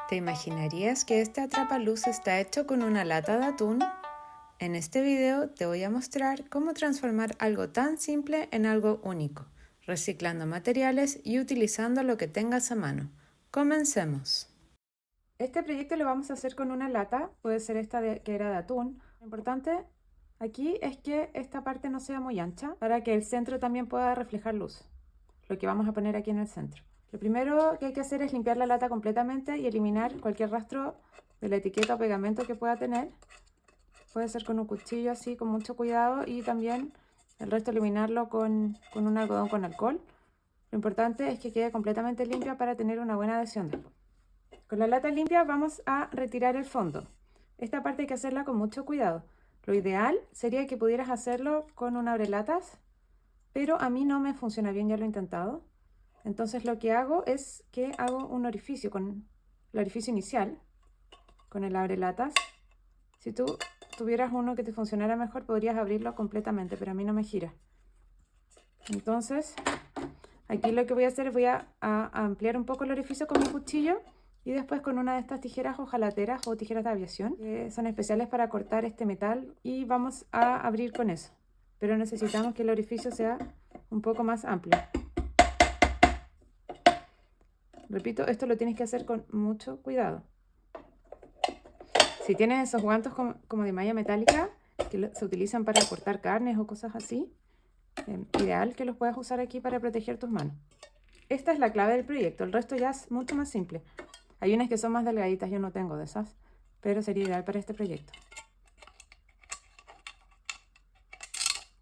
¿Te imaginarías que este atrapaluz está hecho con una lata de atún? En este video te voy a mostrar cómo transformar algo tan simple en algo único, reciclando materiales y utilizando lo que tengas a mano. ¡Comencemos! Este proyecto lo vamos a hacer con una lata, puede ser esta que era de atún. Lo importante aquí es que esta parte no sea muy ancha para que el centro también pueda reflejar luz, lo que vamos a poner aquí en el centro. Lo primero que hay que hacer es limpiar la lata completamente y eliminar cualquier rastro de la etiqueta o pegamento que pueda tener. Puede ser con un cuchillo así, con mucho cuidado, y también el resto eliminarlo con un algodón con alcohol. Lo importante es que quede completamente limpia para tener una buena adhesión después. Con la lata limpia vamos a retirar el fondo. Esta parte hay que hacerla con mucho cuidado. Lo ideal sería que pudieras hacerlo con un abrelatas, pero a mí no me funciona bien, ya lo he intentado. Entonces lo que hago es que hago un orificio con el orificio inicial, con el abrelatas. Si tú tuvieras uno que te funcionara mejor, podrías abrirlo completamente, pero a mí no me gira. Entonces, aquí lo que voy a hacer es voy a ampliar un poco el orificio con mi cuchillo y después con una de estas tijeras ojalateras o tijeras de aviación, que son especiales para cortar este metal, y vamos a abrir con eso. Pero necesitamos que el orificio sea un poco más amplio. Repito, esto lo tienes que hacer con mucho cuidado. Si tienes esos guantes como de malla metálica que se utilizan para cortar carnes o cosas así, ideal que los puedas usar aquí para proteger tus manos. Esta es la clave del proyecto, el resto ya es mucho más simple. Hay unas que son más delgaditas, yo no tengo de esas, pero sería ideal para este proyecto.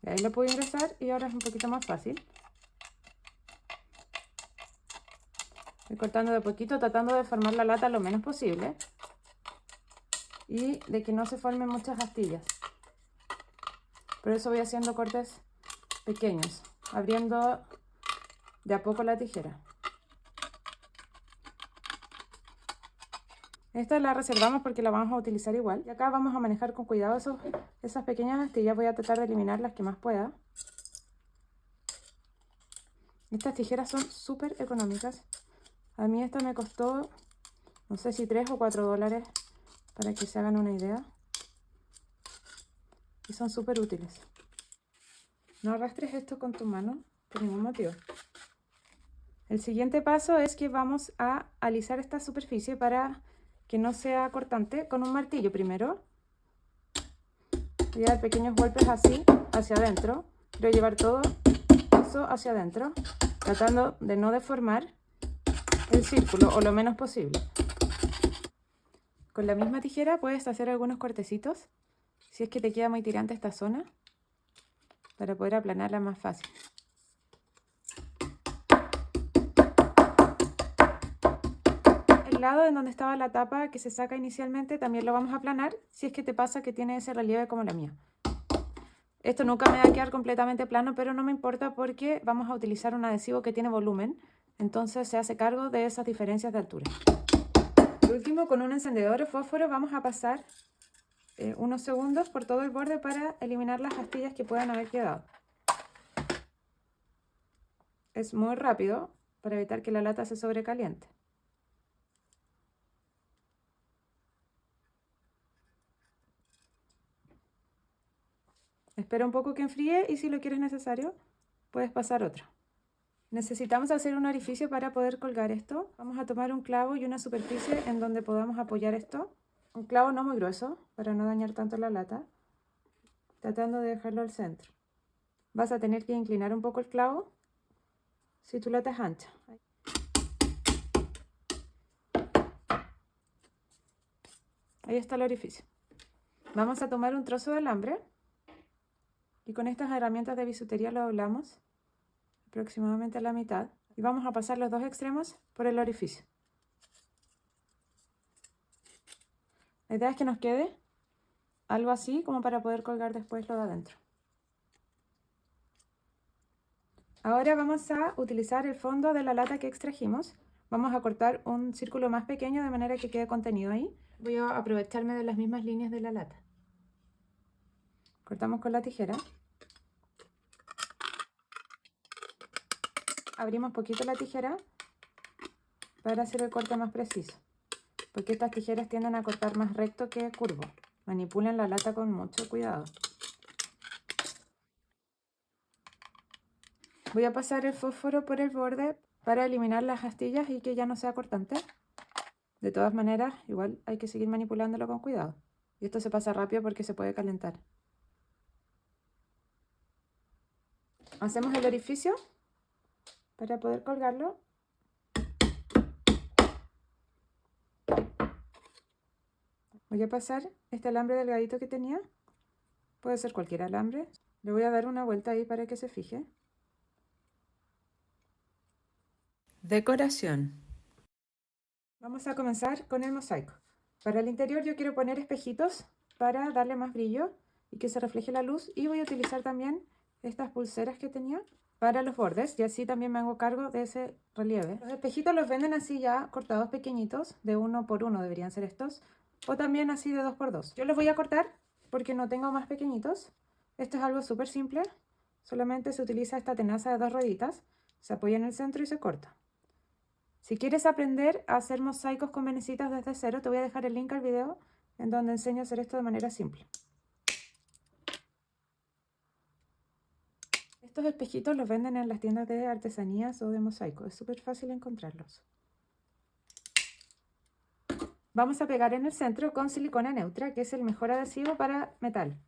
Y ahí lo puedo ingresar y ahora es un poquito más fácil. Voy cortando de poquito, tratando de formar la lata lo menos posible y de que no se formen muchas astillas. Por eso voy haciendo cortes pequeños, abriendo de a poco la tijera. Esta la reservamos porque la vamos a utilizar igual. Y acá vamos a manejar con cuidado esas pequeñas astillas. Voy a tratar de eliminar las que más pueda. Estas tijeras son súper económicas. A mí esta me costó, no sé si $3 o $4, para que se hagan una idea. Y son súper útiles. No arrastres esto con tu mano por ningún motivo. El siguiente paso es que vamos a alisar esta superficie para que no sea cortante con un martillo primero. Voy a dar pequeños golpes así hacia adentro. Quiero llevar todo eso hacia adentro, tratando de no deformar el círculo o lo menos posible. Con la misma tijera puedes hacer algunos cortecitos si es que te queda muy tirante esta zona, para poder aplanarla más fácil. El lado en donde estaba la tapa que se saca inicialmente también lo vamos a aplanar, si es que te pasa que tiene ese relieve como la mía. Esto nunca me va a quedar completamente plano, pero no me importa porque vamos a utilizar un adhesivo que tiene volumen, entonces se hace cargo de esas diferencias de altura. Por último, con un encendedor o fósforo vamos a pasar unos segundos por todo el borde para eliminar las astillas que puedan haber quedado. Es muy rápido para evitar que la lata se sobrecaliente. Espera un poco que enfríe y si lo quieres necesario, puedes pasar otro. Necesitamos hacer un orificio para poder colgar esto. Vamos a tomar un clavo y una superficie en donde podamos apoyar esto. Un clavo no muy grueso para no dañar tanto la lata, tratando de dejarlo al centro. Vas a tener que inclinar un poco el clavo si tu lata es ancha. Ahí está el orificio. Vamos a tomar un trozo de alambre y con estas herramientas de bisutería lo doblamos aproximadamente a la mitad y vamos a pasar los dos extremos por el orificio. La idea es que nos quede algo así como para poder colgar después lo de adentro. Ahora vamos a utilizar el fondo de la lata que extrajimos. Vamos a cortar un círculo más pequeño de manera que quede contenido ahí. Voy a aprovecharme de las mismas líneas de la lata. Cortamos con la tijera. Abrimos poquito la tijera para hacer el corte más preciso. porque estas tijeras tienden a cortar más recto que curvo. Manipulen la lata con mucho cuidado. Voy a pasar el fósforo por el borde para eliminar las astillas y que ya no sea cortante. De todas maneras, igual hay que seguir manipulándolo con cuidado. Y esto se pasa rápido porque se puede calentar. Hacemos el orificio para poder colgarlo. Voy a pasar este alambre delgadito que tenía. Puede ser cualquier alambre. Le voy a dar una vuelta ahí para que se fije. Decoración. Vamos a comenzar con el mosaico. Para el interior yo quiero poner espejitos para darle más brillo y que se refleje la luz, y voy a utilizar también estas pulseras que tenía para los bordes, y así también me hago cargo de ese relieve. Los espejitos los venden así ya cortados pequeñitos, de 1 por 1 deberían ser estos, o también así de 2 por 2. Yo los voy a cortar porque no tengo más pequeñitos. Esto es algo súper simple, solamente se utiliza esta tenaza de 2 rueditas, se apoya en el centro y se corta. Si quieres aprender a hacer mosaicos con venecitas desde cero, te voy a dejar el link al video en donde enseño a hacer esto de manera simple. Estos espejitos los venden en las tiendas de artesanías o de mosaico, es súper fácil encontrarlos. Vamos a pegar en el centro con silicona neutra, que es el mejor adhesivo para metal.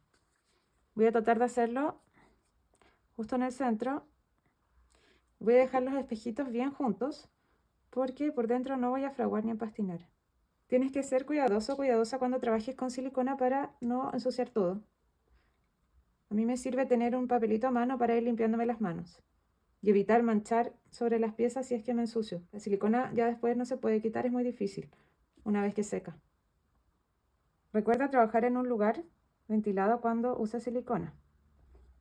Voy a tratar de hacerlo justo en el centro. Voy a dejar los espejitos bien juntos, porque por dentro no voy a fraguar ni a pastinar. Tienes que ser cuidadoso o cuidadosa cuando trabajes con silicona para no ensuciar todo. A mí me sirve tener un papelito a mano para ir limpiándome las manos y evitar manchar sobre las piezas si es que me ensucio. La silicona ya después no se puede quitar, es muy difícil una vez que seca. Recuerda trabajar en un lugar ventilado cuando uses silicona.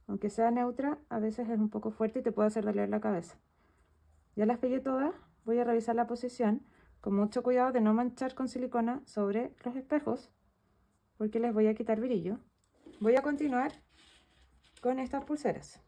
Aunque sea neutra, a veces es un poco fuerte y te puede hacer doler la cabeza. Ya las pegué todas, voy a revisar la posición con mucho cuidado de no manchar con silicona sobre los espejos, porque les voy a quitar brillo. Voy a continuar con estas pulseras.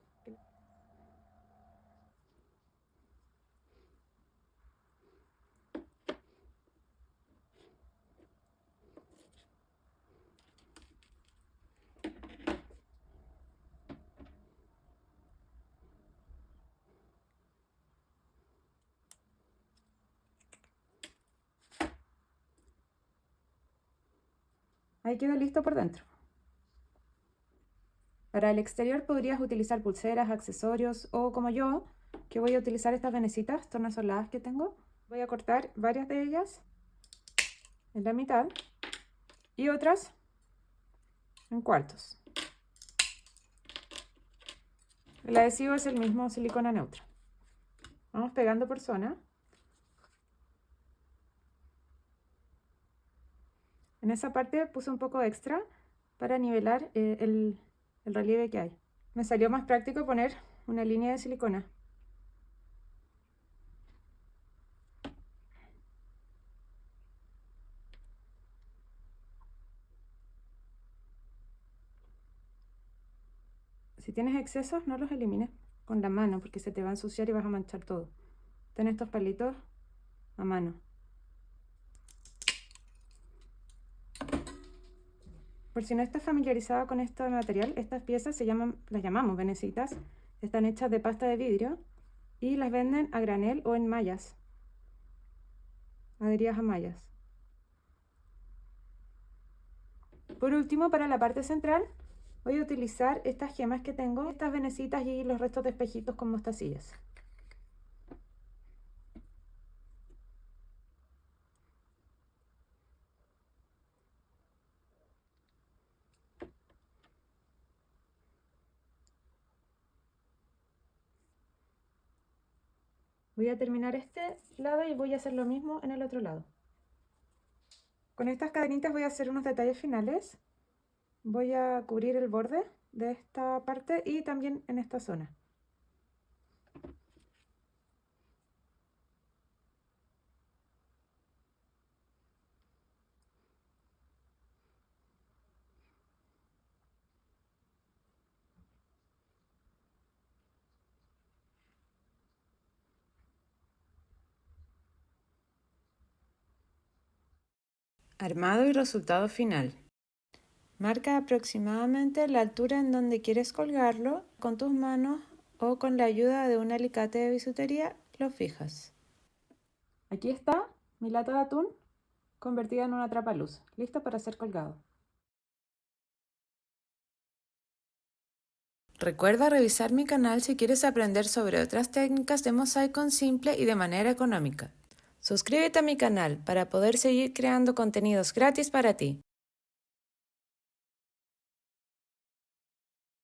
Ahí quedó listo por dentro. Para el exterior podrías utilizar pulseras, accesorios, o como yo, que voy a utilizar estas venecitas tornasoladas que tengo. Voy a cortar varias de ellas en la mitad y otras en cuartos. El adhesivo es el mismo, silicona neutra. Vamos pegando por zona. En esa parte puse un poco extra para nivelar el relieve que hay. Me salió más práctico poner una línea de silicona. Si tienes excesos, no los elimines con la mano porque se te va a ensuciar y vas a manchar todo. Ten estos palitos a mano. Por si no estás familiarizada con este material, estas piezas las llamamos venecitas. Están hechas de pasta de vidrio y las venden a granel o en mallas, adheridas a mallas. Por último, para la parte central, voy a utilizar estas gemas que tengo, estas venecitas y los restos de espejitos con mostacillas. Voy a terminar este lado y voy a hacer lo mismo en el otro lado. Con estas cadenitas voy a hacer unos detalles finales. Voy a cubrir el borde de esta parte y también en esta zona. Armado y resultado final. Marca aproximadamente la altura en donde quieres colgarlo con tus manos o con la ayuda de un alicate de bisutería lo fijas. Aquí está mi lata de atún convertida en un atrapaluz, lista para ser colgado. Recuerda revisar mi canal si quieres aprender sobre otras técnicas de mosaico simple y de manera económica. Suscríbete a mi canal para poder seguir creando contenidos gratis para ti.